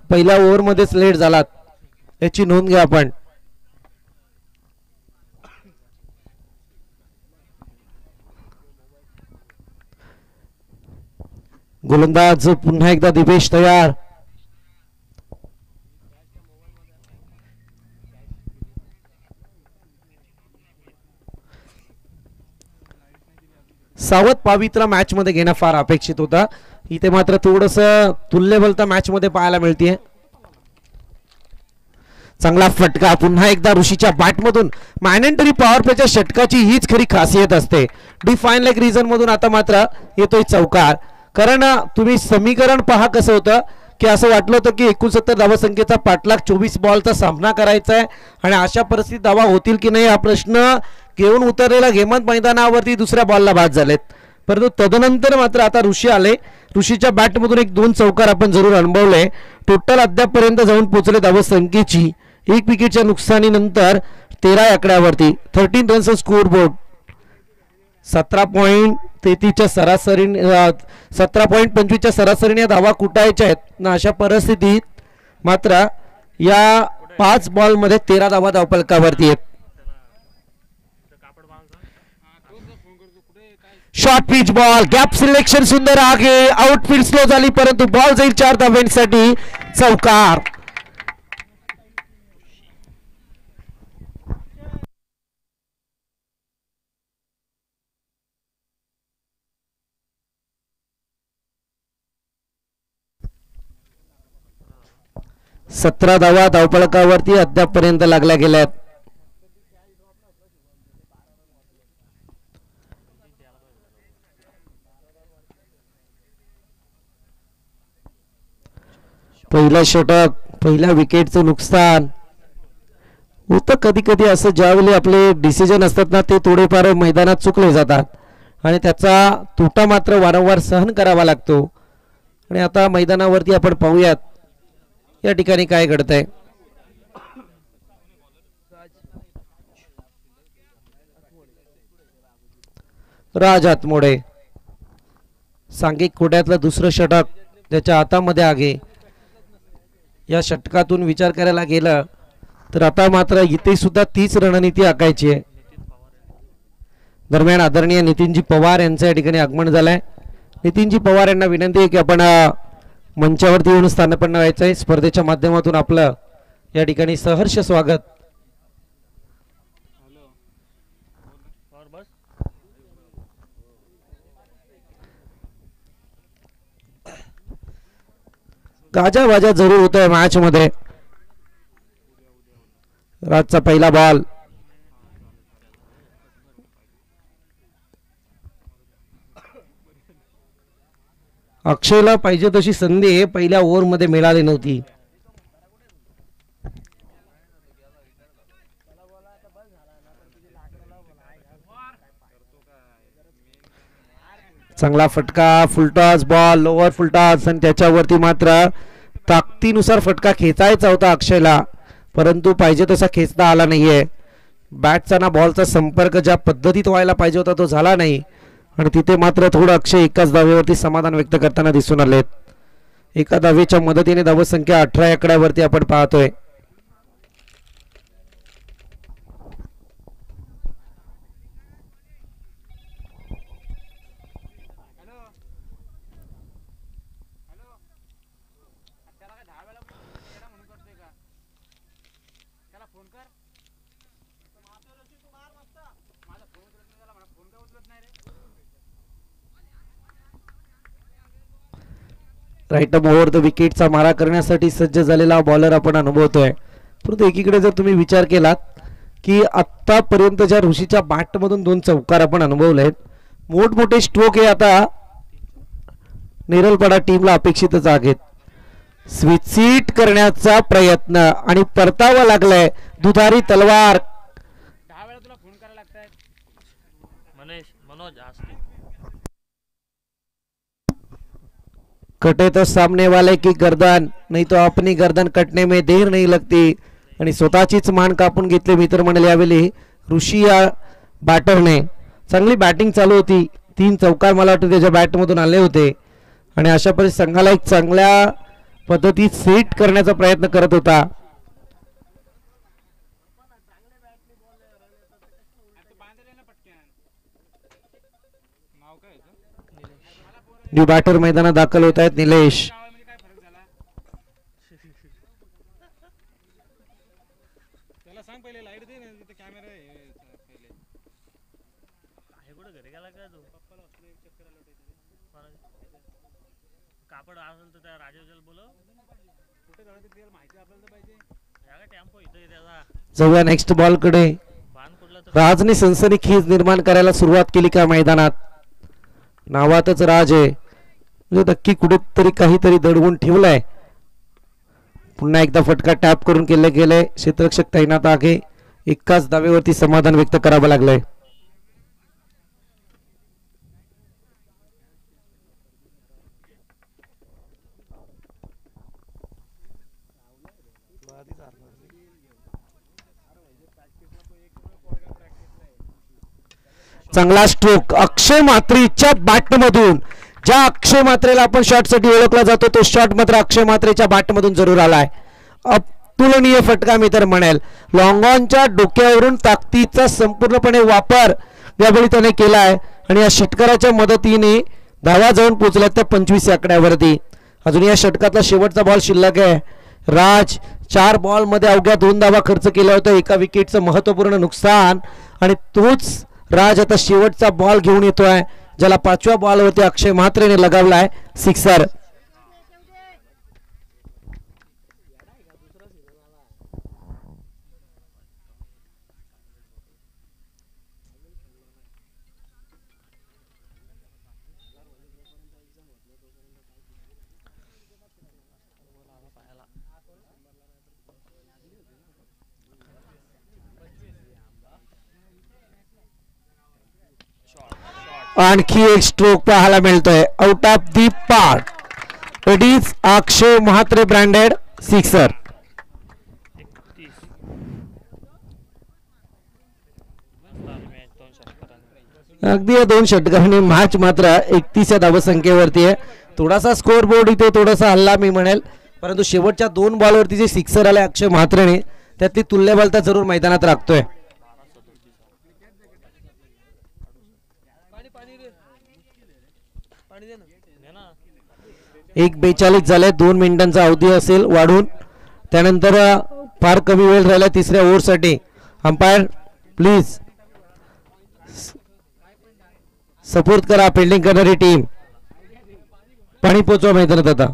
पहिल्या ओव्हर मध्येच लेट झालात याची नोंद घ्या आपण. गोलंदाज पुन्हा एकदा दिपेश तयार. सावध पावित्रा मॅच मध्ये घेणं फार अपेक्षित होता. इथे मात्र थोडस तुल्यबलता मॅच मध्ये पाहायला मिळते. चांगला फटका पुन्हा एकदा ऋषीच्या बॅटमधून. मॅनेंटरी पॉवर प्लेच्या षटकाची हीच खरी खासियत असते. डिफाईन लाईक रिझन मधून आता मात्र येतोय चौकार. कारण तुम्ही समीकरण पहा कसं होतं की असं वाटलं होतं की 69 धावसंख्येचा पाठलाग 24 बॉलचा सामना करायचा आहे आणि अशा परिस्थितीत धावा होतील की नाही हा प्रश्न घेऊन उतरलेला हेमंत मैदानावरती दुसऱ्या बॉलला बाद झालेत. परंतु तदनंतर मात्र आता ऋषी आले. ऋषीच्या बॅटमधून 1-2 चौकार आपण जरूर अनुभवले. टोटल अद्यापपर्यंत जाऊन पोहोचले धावसंख्येची 1 विकेटच्या नुकसानीनंतर 13 आकड्यावरती 13 रन्स स्कोर बोर्ड. 17.33च्या सरासरी 17.25च्या सरासरीने धावा कुटायच्या आहेत ना. अशा परिस्थितीत मात्र या 5 बॉल मध्ये 13 धावा धावफलकावरती आहेत. Short pitch ball gap selection सुंदर आगे. आउटफील्ड स्लो झाली परंतु बॉल जाईल 4 धावांसाठी. चौकार. सतरा धावा धावफलकावरती अद्यापपर्यंत लागल्या गेल्यात. पहिला षटक पहिल्या विकेटचं नुकसान होतं. कधी कधी असं ज्यावेळी आपले डिसिजन असतात ना ते थोडेफार मैदानात चुकले जातात आणि त्याचा तोटा मात्र वारंवार सहन करावा लागतो. आणि आता मैदानावरती आपण पाहूयात या ठिकाणी काय घडतंय. राज हातमोडे सांघिक खोट्यातलं दुसरं षटक त्याच्या हातामध्ये आहे. या षटकातून विचार करायला गेलं तर आता मात्र इथे सुद्धा तीच रणनीती आखायची आहे. दरम्यान आदरणीय नितीनजी पवार यांचं या ठिकाणी आगमन झालंय. नितीनजी पवार यांना विनंती आहे की आपण मंचावरती येऊन स्थानपन्न व्हायचं आहे. स्पर्धेच्या माध्यमातून आपलं या ठिकाणी सहर्ष स्वागत. गाजावाजा जरूर होत आहे मॅच मध्ये. राजचा पहिला बॉल. अक्षयला पाहिजे तशी संधी पहिल्या ओव्हर मध्ये मिळाली नव्हती. चांगला फटका फुलटॉस बॉल लोअर फुलटॉस आणि त्याच्यावरती मात्र ताकदीनुसार फटका खेचायचा होता अक्षयला परंतु पाहिजे तसा खेचता आला नाहीये. बॅटचा ना बॉलचा संपर्क ज्या पद्धतीत व्हायला पाहिजे होता तो झाला नाही आणि तिथे मात्र थोडं अक्षय एकाच धावेवरती समाधान व्यक्त करताना दिसून आलेत. एका धावेच्या मदतीने धावसंख्या 18 आकड्यावरती आपण पाहतोय. राईट ओव्हर द विकेटचा मारा करण्यासाठी सज्ज झालेला बॉलर आपण अनुभवतोय. परंतु एकीकडे जर तुम्ही विचार केलात की आतापर्यंतच्या ऋषीच्या बॅटमधून 2 चौकार आपण अनुभवलेत. मोठमोठे स्ट्रोक हे आता नेरलपडा टीमला अपेक्षितच आहेत. स्विच करण्याचा प्रयत्न आणि परतावा लागलाय. दुधारी तलवार. कटे तो सामने वाले की गर्दन नहीं तो अपनी गर्दन कटने में देर नहीं लगती. आणि स्वतःचीच मान कापून घेतली मित्र म्हणाले यावेळी ऋषी या बॅटरने. चांगली बॅटिंग चालू होती, 3 चौकार मला वाटतं त्याच्या बॅटमधून आले होते आणि अशा परिस्थितीत संघाला एक चांगल्या पद्धतीत सेट करण्याचा प्रयत्न करत होता. न्यू बॅटर मैदानात दाखल होत आहेत निलेश. जाऊया नेक्स्ट बॉल कडे. राजने सनसनीखेज निर्माण करायला सुरुवात केली का मैदानात. नावातच राज आहे, म्हणजे नक्की कुठेतरी काहीतरी दडवून ठेवलाय. पुन्हा एकदा फटका टॅप करून केले गेले. क्षेत्ररक्षक तैनात आहे. एकाच धावेवरती समाधान व्यक्त करावं लागलंय. चांगला स्ट्रोक अक्षय मात्रेच्या बॅटमधून. ज्या अक्षय मात्रेला आपण शॉटसाठी ओळखला जातो तो शॉट मात्र अक्षय मात्रेच्या बॅटमधून जरूर आलाय. अतुलनीय फटका मी तर म्हणेल. लॉंग ऑनच्या डोक्यावरून ताकदीचा संपूर्णपणे वापर यावेळी त्याने केलाय आणि या षटकाराच्या मदतीने धावा जाऊन पोहोचल्या त्या 25 आकड्यावरती. अजून या षटकातला शेवटचा बॉल शिल्लक आहे. राज 4 बॉलमध्ये अवघ्या 2 धावा खर्च केल्या होत्या. एका विकेटचं महत्त्वपूर्ण नुकसान आणि तोच राज आता शेवटचा बॉल घेऊन येतोय, ज्याला 5व्या बॉलवरती अक्षय म्हात्रेने लगावलाय सिक्सर. आणखी एक स्ट्रोक पाहायला मिळतोय. Out of the park. It is Akshay Mhatre branded sixer. अगदी या 2 षटकांनी मॅच मात्र 31 या धावसंख्येवरती आहे. थोडासा स्कोर बोर्ड इथे थोडासा हल्ला मी म्हणेल, परंतु शेवटच्या 2 बॉलवरती जे सिक्सर आले अक्षय म्हात्रेने त्यातली तुल्यबलता जरूर मैदानात राखतोय. 1:42 झाले. 2 मिनिटांचा अवधी असेल वाढून. त्यानंतर फार कमी वेळ राहिला तिसऱ्या ओव्हरसाठी. अंपायर प्लीज सपोर्ट करा फिल्डिंग करणारी टीम. पाणी पोचवा मैदानात आता.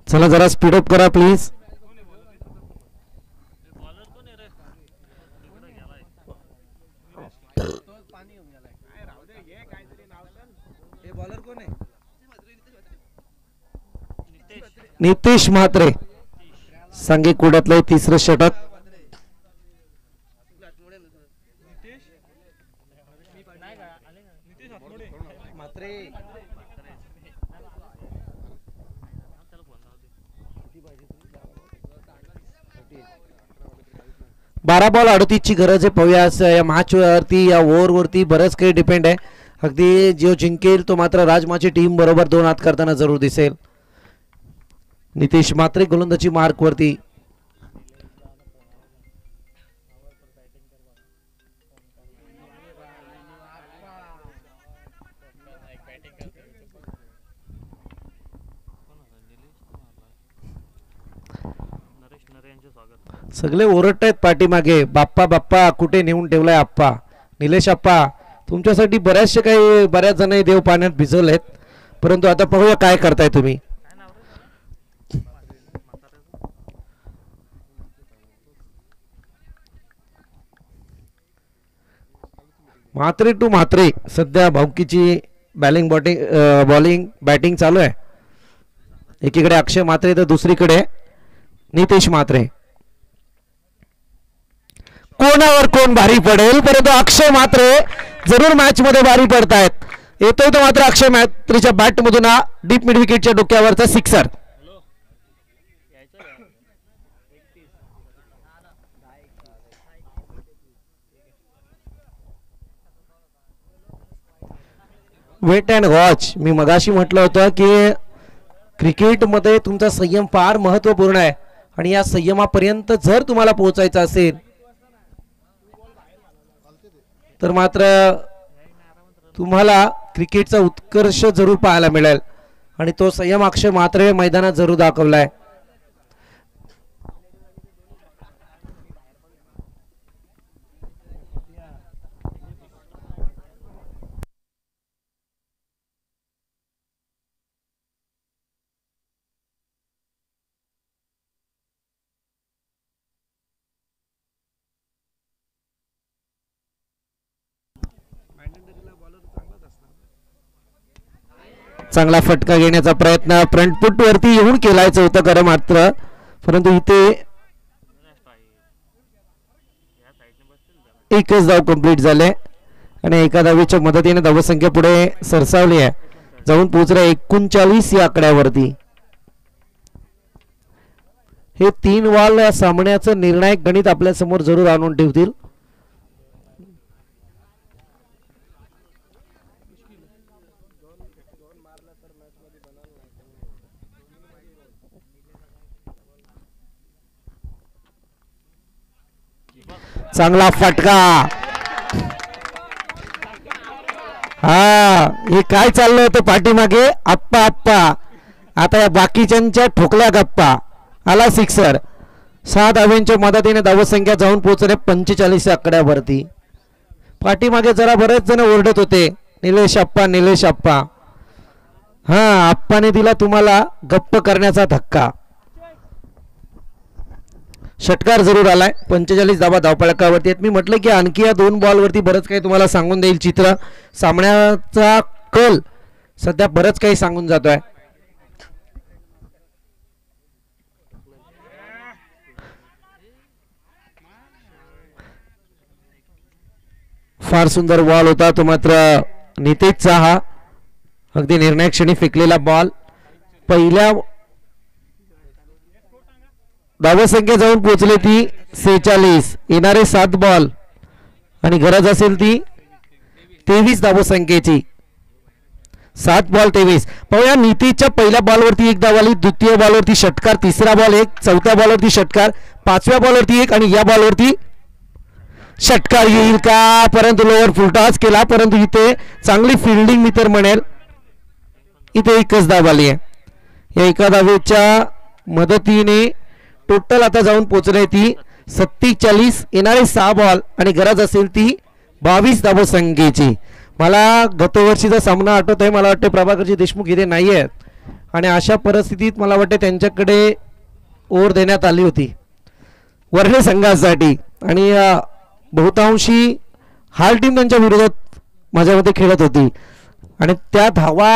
चला जरा स्पीडअप करा प्लीज. नितेश म्हात्रे सांगे कुड्यातलं तिसरं षटक. बारा बॉल 38 ची गरज आहे. पाहूया या मॅच वरती या ओव्हर वरती बरंच काही डिपेंड आहे. अगदी जो जिंकेल तो मात्र राजमाची टीम बरोबर 2 हात करताना जरूर दिसेल. नितेश म्हात्रे गोलंदाजी मार्क वरती. सगळे ओरडतायत पाठीमागे, बाप्पा बाप्पा कुठे नेऊन ठेवलाय आप्पा. निलेश आप्पा तुमच्यासाठी बऱ्याचशे काही बऱ्याच जण देव पाण्यात भिजवलेत, परंतु आता पाहूया काय करताय तुम्ही. म्हात्रे टू म्हात्रे सध्या भाऊकीची बॉलिंग बॅटिंग चालू आहे. एकीकडे अक्षय म्हात्रे तर दुसरीकडे नितेश म्हात्रे. कोणावर कोण भारी पडेल, परंतु अक्षय म्हात्रे जरूर मॅच मध्ये भारी पडतायत. येतोय तो मात्र अक्षय म्हात्रेच्या बॅट मधून हा डीप मिड विकेटच्या डोक्यावरचा सिक्सर. Wait and watch. मी मगाशी म्हटलं होतं की क्रिकेटमध्ये तुमचा संयम फार महत्त्वपूर्ण आहे आणि या संयमापर्यंत जर तुम्हाला पोहोचायचं असेल तर मात्र तुम्हाला क्रिकेटचा उत्कर्ष जरूर पाहायला मिळेल आणि तो संयम अक्षय म्हात्रे मैदानात जरूर दाखवलाय. चांगला फटका घेण्याचा प्रयत्न फ्रंट फुट वरती येऊन केलायचं होतं खरं मात्र, परंतु इथे एकच धाव कंप्लीट झाले आणि एका धावेच्या मदतीने धावसंख्या पुढे सरसावली आहे, जाऊन पोहोचले 39 या आकड्यावरती. हे 3 बॉल या सामन्याचं निर्णायक गणित आपल्या समोर जरूर आणून ठेवतील. चांगला फटका. हा हे काय चाललं होतं पाठीमागे, आप्पा आप्पा. आता या बाकीच्यांच्या ठोकल्या गप्पा. आला सिक्सर. 6 धावांच्या मदतीने धावसंख्या जाऊन पोहोचले 45 आकड्यावरती. पाठीमागे जरा बरेच जण ओरडत होते निलेश आप्पा निलेश आप्पा. हा आप्पाने दिला तुम्हाला गप्प करण्याचा धक्का. षटकार जरूर आलाय. 45 धावा धावफलकावरती आहेत. मी म्हटलं की आणखी या 2 बॉलवरती बरंच काही तुम्हाला सांगून देईल चित्र. सामन्याचा कल सध्या बरंच काही सांगून जातोय. फार सुंदर बॉल होता तो मात्र नितेशचा. हा अगदी निर्णायक क्षणी फेकलेला बॉल. पहिल्या धावसंख्या जाऊन पोहोचली ती 46. येणारे 7 बॉल आणि गरज असेल ती 23 धावसंख्येची. 7 बॉल 23. पाहूया नितेशच्या पहिल्या बॉलवरती 1 धाव आली, द्वितीय बॉलवरती षटकार, तिसरा बॉल 1, चौथ्या बॉलवरती षटकार, 5व्या बॉलवरती 1 आणि या बॉलवरती षटकार येईल का, परंतु लोअर फुलटॉस केला. परंतु इथे चांगली फिल्डिंग मी तर म्हणेल. इथे एकच धाव आली आहे. या एका धावेच्या मदतीने टोटल आता जाऊन पोहोचले ती 47. येणारे 6 बॉल आणि गरज असेल ती 22 धावसंख्येची. मला गतवर्षीचा सामना आठवत आहे. मला वाटतं प्रभाकरजी देशमुख इथे नाही आहेत आणि अशा परिस्थितीत मला वाटते त्यांच्याकडे ओव्हर देण्यात आली होती वर्णे संघासाठी आणि बहुतांशी हाल टीम त्यांच्या विरोधात माझ्यामध्ये खेळत होती आणि त्या धावा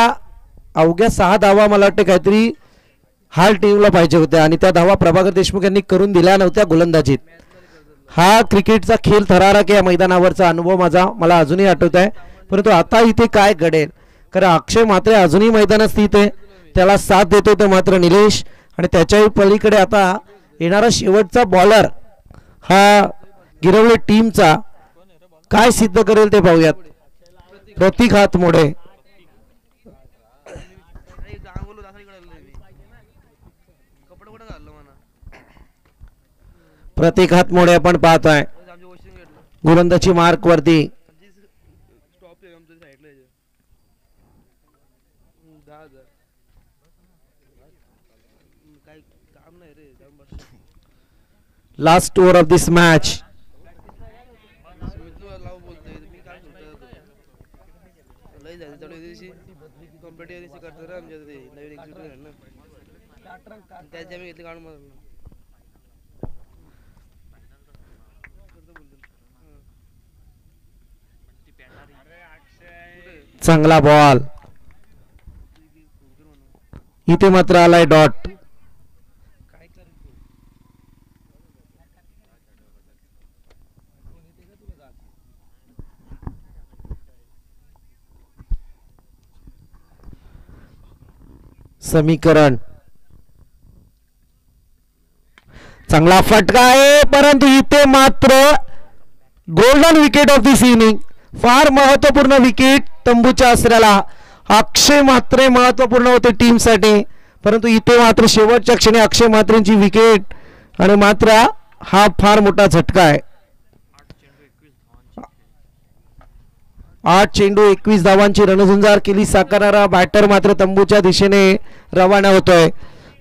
अवघ्या 6 धावा मला वाटते काहीतरी हाल टीमला पाहिजे होत्या आणि त्या धावा प्रभाकर देशमुख यांनी करून दिल्या नव्हत्या गोलंदाजीत. हा क्रिकेटचा खेळ थरारक या मैदानावरचा अनुभव मला अजूनही आठवत आहे. परंतु आता इथे काय घडेल कारण अक्षय म्हात्रे अजूनही मैदानात स्थित आहे, त्याला साथ देतो तो मात्र निलेश आणि त्याच्याही पलीकडे आता येणारा शेवटचा बॉलर हा गिरवले टीमचा काय सिद्ध करेल ते पाहूयात. प्रतीक हातमोडे प्रतीक हातमोडे आपण पाहतोय गोलंदाजी मार्क वरती. Last over of this match. चांगला बॉल इथे मात्र आलाय डॉट. समीकरण चांगला फटका आहे परंतु इथे मात्र golden wicket of this inning. फार महत्वपूर्ण विकेट तंबूच्या आसऱ्याला. अक्षय म्हात्रे महत्वपूर्ण होते टीमसाठी परंतु इथे मात्र शेवटच्या क्षणी अक्षय म्हात्रेंची विकेट आणि मात्र हा फार मोठा झटका आहे. 8 चेंडू 21 धावांची रणझुंजार केली साकारणारा बॅटर मात्र तंबूच्या दिशेने रवाना होतोय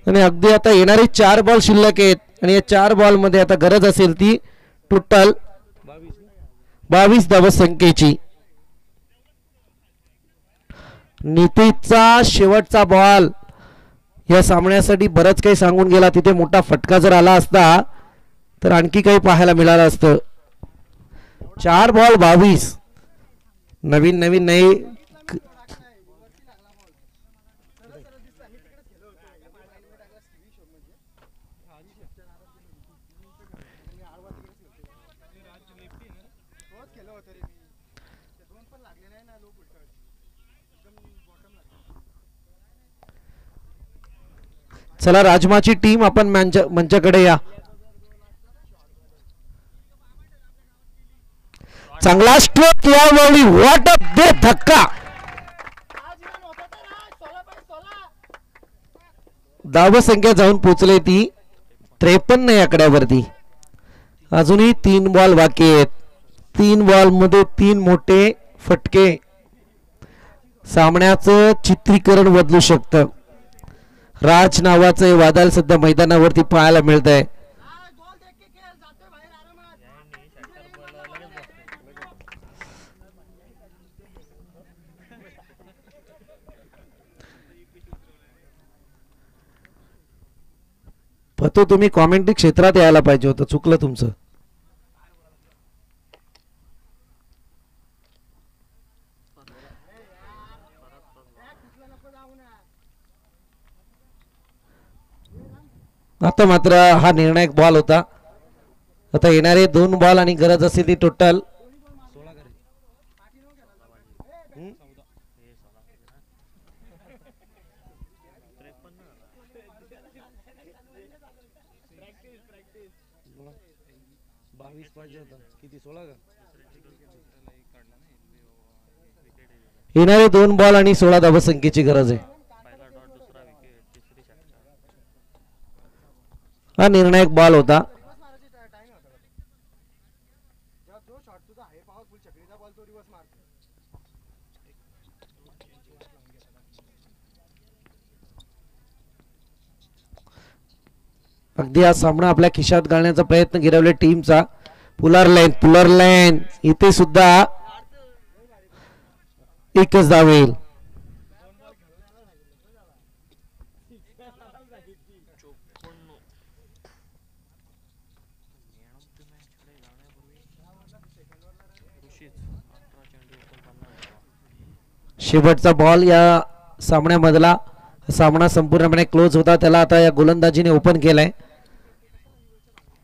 आणि अगदी आता येणारे 4 बॉल शिल्लक आहेत आणि या 4 बॉल मध्ये आता गरज असेल ती टोटल 22 धावसंख्येची. नितीशचा शेवटचा बॉल या सामन्यासाठी बरंच काही सांगून गेला. तिथे मोठा फटका जर आला असता तर आणखी काही पाहायला मिळालं असतं. 4 बॉल 22 नवीन नाही. चला राजमाची टीम आपण मंचाकडे या. चांगला स्ट्रोक यावेळी व्हॉट अ दे धक्का. धावसंख्या जाऊन पोचले ती 53 या आकड्यावरती. अजूनही 3 बॉल बाकी आहेत. 3 बॉल मध्ये 3 मोठे फटके सामन्याचं चित्रीकरण बदलू शकतं. राज नावाचं वादळ सध्या मैदानावरती पाहायला मिळत आहे. पतो तुम्ही कॉमेंट्री क्षेत्रात यायला पाहिजे होतं, चुकलं तुमचं. आता मात्र हा निर्णायक बॉल होता. आता येणारे 2 बॉल आणि गरज असेल ती टोटल 22 पाहिजे होता. किती 16 का? येणारे 2 बॉल आणि 16 धावसंख्येची गरज आहे. हा निर्णायक बॉल होता. अगदी हा सामना आपल्या खिशात घालण्याचा प्रयत्न गिरवले टीमचा. पुलर लाईन इथे सुद्धा एकच धाव येईल. शेवटचा बॉल या सामन्यामधला सामना संपूर्णपणे क्लोज होता, त्याला आता या गोलंदाजीने ओपन केलाय.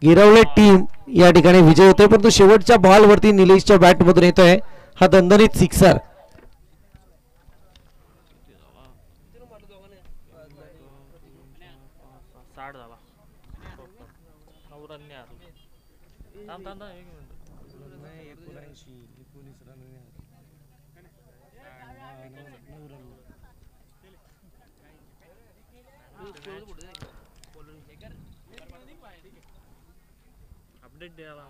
गिरवले टीम या ठिकाणी विजय होतोय, परंतु शेवटच्या बॉल वरती निलेशच्या बॅट मधून येतोय हा दणदणीत सिक्सर. अपडेट द्यायला